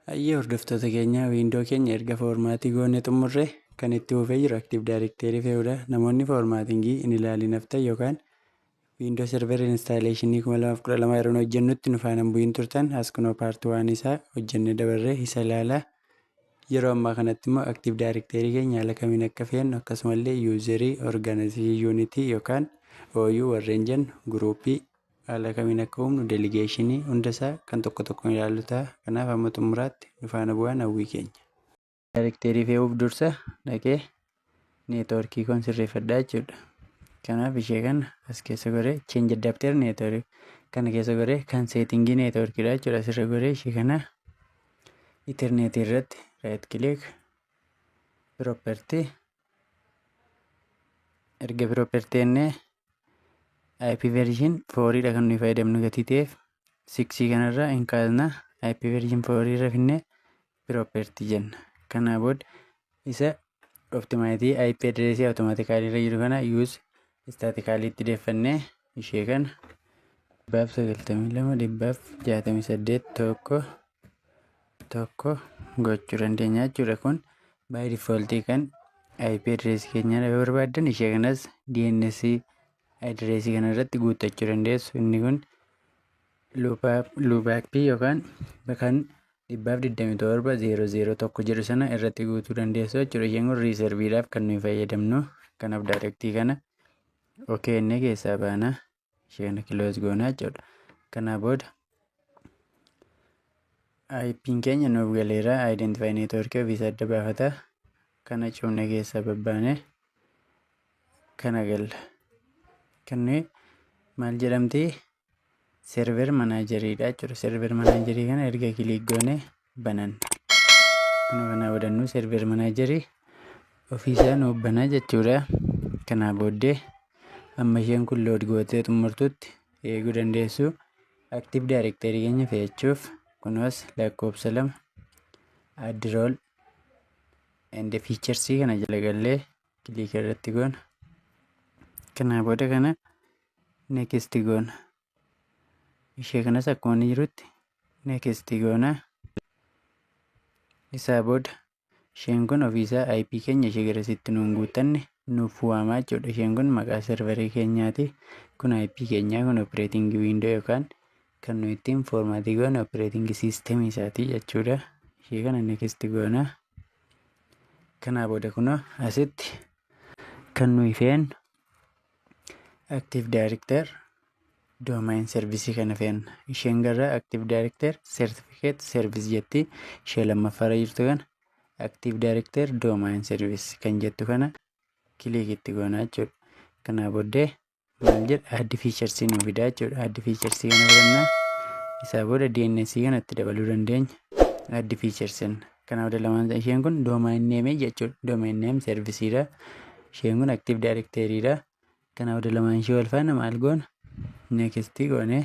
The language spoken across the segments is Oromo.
Hayyee hordoftoota keenya wiindoo keenya erga foormaatii goonee xumurre kan itti fufee jiru Active Directory fe'uudha. Namoonni foormaatingii hin ilaalin haftan yookaan wiindoo server instaaleeshinii 2012 yeroo hojjennutti nu faana bu'iin turtan as kunoo paartii 1 isaa hojjennee dabarree isa ilaalaa. Yeroo ammaa kanatti immoo Active Directory keenya haala kamiin akka fe'annu akkasumallee yuuzarii organization unity yookaan OU warreen jennu guruupii haala kamiin akka uumnu delegeeshinii hundasaa kan tokko tokkoon ilaallu ta'a. Kanaaf hamma xumuraatti nu faana bu'aan hawwii keenya. Directory fe'uuf dursa dhaqee neetwoorkii koon sirreeffadhaa jechuudha. Kanaaf ishee kana as keessa goree change adapter network kana keessa goree kan seetingii neetwoorkiidha jechuudha. Asirra goree ishee kana interneetii irratti right click property erga property ennee IP version 4 dha kan nuyi fayyadamnu gatii ta'eef 6 kanarraa hin kaasna. IP version 4 irra finnee property jenna. Kanaa booda isa optimizii IP addressii automatically irra jiru kana use statically itti deeffannee ishee kana 192.168 tokko gochuu dandeenya jechuudha. Kun by default kan IP addressii keenya yoo barbaaddan ishee kanas DNS addressii kana irratti guuttachuu dandeessu. Inni kun loopback yookaan bakkan 127.001 jedhu sana irratti guutuu dandeessu jechuudha. Isheen kun reserviidhaaf kan nuyi fayyadamnu. Kanaaf directory kana okay ennee keessaa baana ishee kana close goonaa jechuudha. Kanaa booda IP'n keenya nuuf galeera. Identify network ofiis adda baafata. Kana cufnee keessaa babbaanee kana galla. Kan nuyi maal jedhamti server manaajeriidha jechuudha. Server manaajerii kana erga kilik goonee banan. Kana wadannu server manaajerii ofiisaa nuuf banaa jechuudha. Kanaa booddee amma isheen kun load gootee xumurtutti eeguu dandeessu. Active Directory keenya fe'achuuf kunuus lakkoofsa 2 add role and features kana jala gallee kilik irratti goona. Kanaa booda kana next goona. Ishee kanas akkuma inni jirutti next goona. Isaa booda isheen kun ofiisaa IP keenya ishee garasitti nuun guuttanne nuuf waamaa jechuudha. Isheen kun maqaa serverii keenyaati. Kun IP keenyaa kun operating window yookaan kan nuyi ittiin foormaatii goone operating system isaati jechuudha. Ishee kana next goona. Kanaa booda kunoo asitti kan nuyi fe'annu Active Director domain service kana fe'anna. Isheen gara Active Director certificate service jetti. Ishee lammaffaarra jirtu kana Active Director domain service kan jettu kana kilik itti goonaa jechuudha. Kanaa booddee maal jedha add features nuuf fidaa jechuudha. Add features kana fudhannaa. Isaa booda DNS kana itti dabaluu dandeenya. Add features kana booda lamaan isheen kun domain name jechuudha. Domain name serviceedha. Isheen kun Active Directoryidha. Kana booda lamaan ishee wal faana maal goona next goonee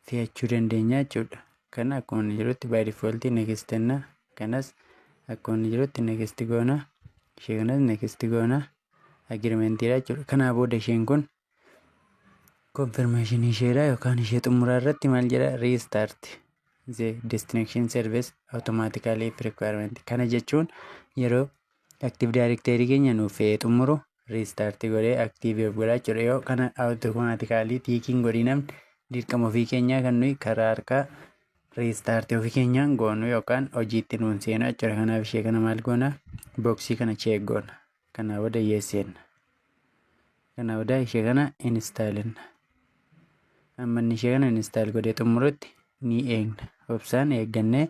fe'achuu dandeenya jechuudha. Kana akkuma inni jirutti by default next enna. Kanas akkuma inni jirutti next goona. Ishee kanas next goona. Agreementiidha jechuudha. Kanaa booda isheen kun confirmation isheedha yookaan ishee xumuraa irratti maal jedha restart the destination service automatically if requirement. Kana jechuun yeroo Active Directory keenya nuuf fe'ee xumuru restart godhee active godhaa jechuudha. Yoo kana automatically tiikiin godhii namni dirqama ofii keenyaa kan nuyi karaa harkaa restart ofii keenyaan goonu yookaan hojiitti nuun seenu jechuudha. Kanaaf ishee kana maal goona boxii kana check goona. Kanaa booda yes jenna. Kanaa booda ishee kana installina. Amma inni ishee kana install godhee xumurutti ni eegna. Obsaan eeggannee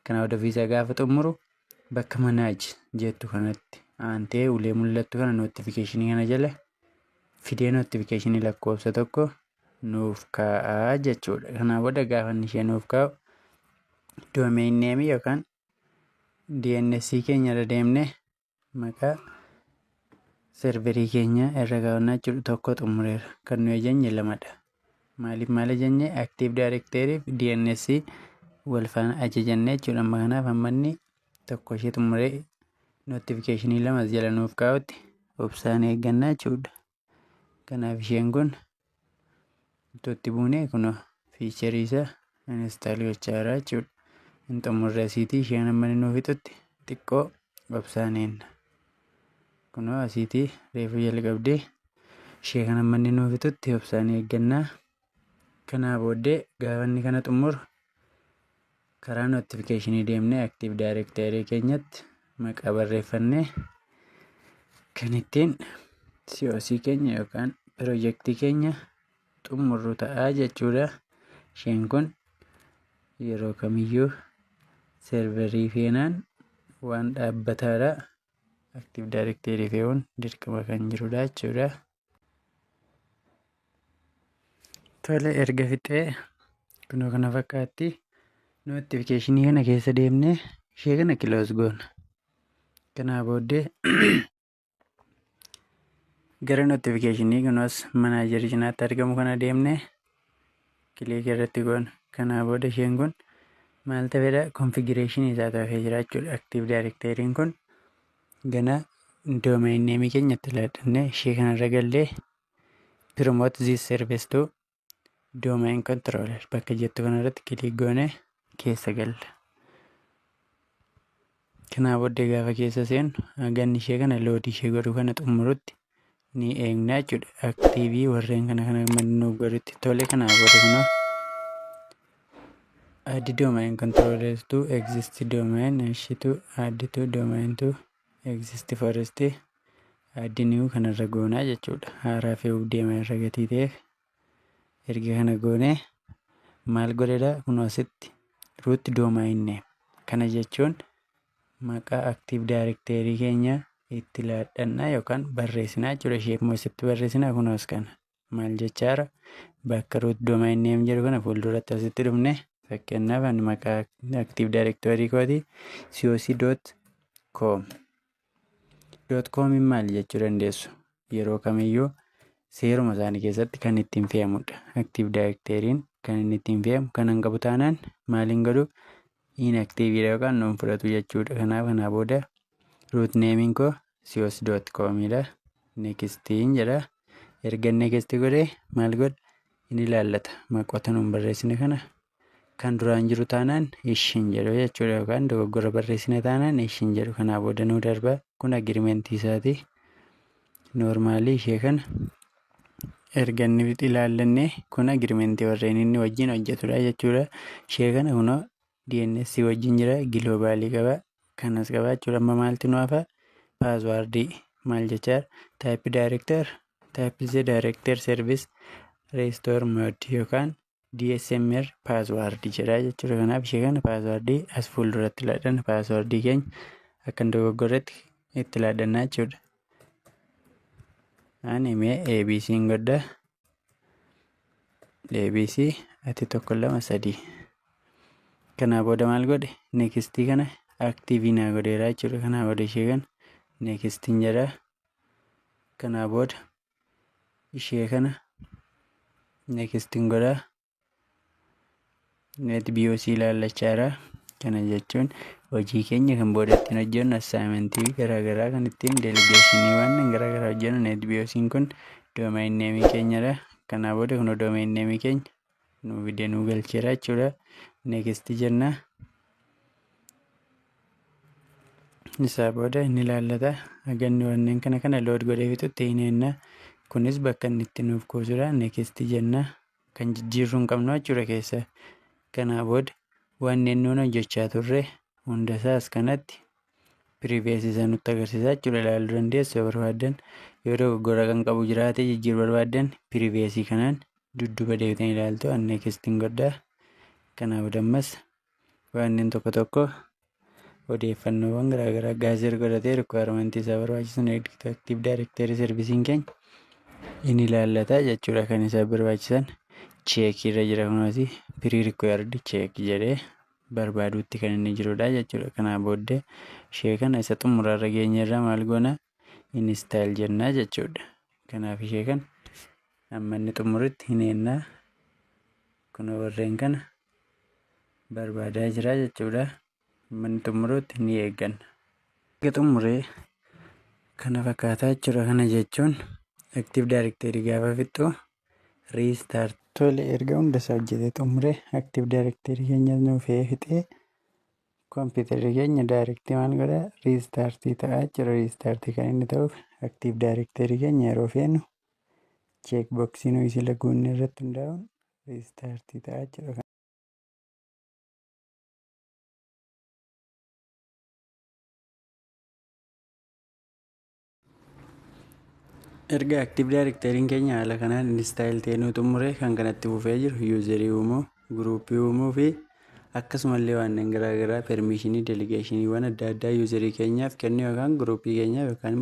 kanaa booda ofiisaa gaafa xumuru bakka manage jettu kanatti aantee ulee mul'attu kana notification kana jala fidee notification lakkoofsa tokko nuuf kaa'aa jechuudha. Kanaa booda gaafa inni ishee nuuf kaa'u domain name yookaan DNS keenya irra deemnee maqaa serverii keenya irra kaa'annaa jechuudha. Tokko xumureera. Kan nuyi jenne lamadha. Maaliif maal jenne Active Directory fi DNS wal faana ajajannee jechuudha. Amma kanaaf amma inni tokko ishee xumuree notification lamas jala nuuf kaa'utti obsaan eeggannaa jechuudha. Kanaaf isheen kun itti buunee kunoo fiicharii isaa install gochaa jira jechuudha. hin xumurre asiitii ishee amma inni nuuf fixutti xiqqoo obsaan eenna. Kunoo asiitii reefu jalqabdee ishee kan amma inni nuuf fixutti obsaan eeggannaa. Kanaa booddee gaafa inni kana xumuru karaa notifikashinii deemnee aktiiv daayirektarii keenyatti maqaa barreeffannee kan ittiin COC keenya yookaan piroojeektii keenya xumurru ta'aa jechuudha. Isheen kun yeroo kamiyyuu serverii feenaan waan dhaabbataadha. Aktiiv daayirektarii fe'uun dirqama kan jirudha jechuudha. Tole erga fixee kunoo kana fakkaatti notifikashinii kana keessa deemnee ishee kana kiloos goona. Kanaa booddee gara notifikashinii kunoos manaajarii cinaatti argamu kana deemnee kiliik irratti goona. Kanaa booda isheen kun maal ta'edha konfigireeshinii isaa ta'ee jira jechuudha. Aktiiv daayirektariin kun gana doomain neemii keenyatti laadhannee ishee kanarra gallee promote this service to domain controller bakka jettu kanarratti kiliik goonee keessa galla. Kanaa booddee gaafa keessa seenu haganni ishee kana loodii ishee godhu kana xumurutti ni eegna jechuudha. Aktiivii warreen kana nuuf godhutti tole. Kanaa booda kunoo add domain controllers to exist domain ishitu add to domain to exist forest add new kanarra goonaa jechuudha. Haaraa fe'uuf deema irra gatii ta'eef erga kana goonee maal godhedha kunoo asitti root domain name kana jechuun maqaa aktiiv daayirektarii keenya itti laadhannaa yookaan barreessinaa jechuudha. Ishee immoo asitti barreessinaa kunoos kana maal jechaara bakka root domain name jedhu kana fuulduratti asitti dhufne fakkeenyaaf ani maqaa aktiiv daayirektarii kooti coc.com maal jechuu dandeessu yeroo kamiyyuu seeruma isaanii keessatti kan ittiin fe'amudha. Aktiiv daayirektariin kan inni ittiin fe'amu kan hanqabu taanaan maaliin godhu inaktiiviidha yookaan nuun fudhatu jechuudha. Kanaaf kanaa booda root neemiin koo coc.comidha. Nekstiin jedha. Erga next godhee maal godha inni ilaallata maqoota nuun barreessine kana kan duraan jiru taanaan ishiin jedhu jechuudha yookaan dogoggora barreessine taanaan ishiin jedhu. Kanaa booda nuu darba kun agirimentii isaati. Noormaalii ishee kana erga inni ilaallannee kun agirimentii warreen inni wajjin hojjetudha jechuudha. Ishee kana kunoo DNS wajjin jira giloobaalii qaba kanas qaba jechuudha. Amma maalti nu hafa paaswaardii maal jechaa type director service restore mode yookaan DSMR paaswaardii jedha jechuudha. Kanaaf ishee kana paaswaardii as fuulduratti laadhanna. Paaswaardii keenya akka dogoggorratti itti laadhannaa jechuudha. Ani mee ABC'n godha. ABC ati 1 2 3. Kanaa booda maal godhe nekstii kana aktiivii naa godheera jechuudha. Kanaa booda ishee kana nekstiin jedha. Kanaa booda ishee kana nekstiin godha. NetBIOS ilaallachaadha. Kana jechuun hojii keenya kan booda ittiin hojjennu assaayimentii garaagaraa kan ittiin deeligeeshiniiwwan garaagaraa hojjennu NetBIOS'n kun doomain neemii keenyadha. Kanaa booda kun doomain neemii keenya nuu fidee nuu galcheera jechuudha. Next jenna. Isaa booda inni ilaallata. Haganni wanneen kana load godhee fixutti hineenna. Kunis bakka inni itti nuuf kuusudha. Next jenna. Kan jijjiirruu hin qabnu jechuudha keessa. Kanaa booda wanneen nuun hojjechaa turre hundasaas kanatti piriveesii isaa nutti agarsiisa jechuudha. Ilaaluu dandeessu yoo barbaadan yoo dogoggora kan qabu jiraate jijjiiruu barbaadan piriveesii kanaan dudduuba deebitanii ilaaltu. Nekstiin godhaa. Kanaa booda ammas wanneen tokko odeeffannoowwan garaagaraa gaazexaa godhatee rikwaarmentii isaa barbaachisan aktiiv daayirektarii servisiin keenya inni ilaallata jechuudha. Kan isaa barbaachisan cheekii irra jira kunuuti piriirikwaardi cheekii jedhee barbaaduutti kan inni jirudha jechuudha. Kanaa booddee ishee kana isa xumuraarra geenyerra maal goona install jennaa jechuudha. Kanaaf ishee kana amma inni xumurutti hineennaa kun warreen kana barbaadaa jira jechuudha. Amma inni xumurutti ni eegganna. Erga xumuree kana fakkaataa jechuudha. Kana jechuun aktiiv daayirektarii gaafa fixxu riistaart tole erga hundasaa hojjetee xumuree aktiiv daayirektarii keenya nuuf fixee kompiitarri keenya daayirektii maal godhaa riistaartii ta'aa jira. Riistaartii kan inni ta'uuf aktiiv daayirekteerii keenya yeroo feenu cheek booksii nuyi sila guunne irratti hundaa'uun riistaartii ta'aa jira. Erga aktiiv daayirekteeriin keenya haala kanaan instaayil ta'ee nu xumure kan kanatti fufee jiru yuuzarii uumuu, guruupii uumuu fi akkasumallee waan garaagaraa permishinii delegeeshiniiwwan adda addaa yuuzarii keenyaaf kennu yookaan guruupii keenyaaf yookaan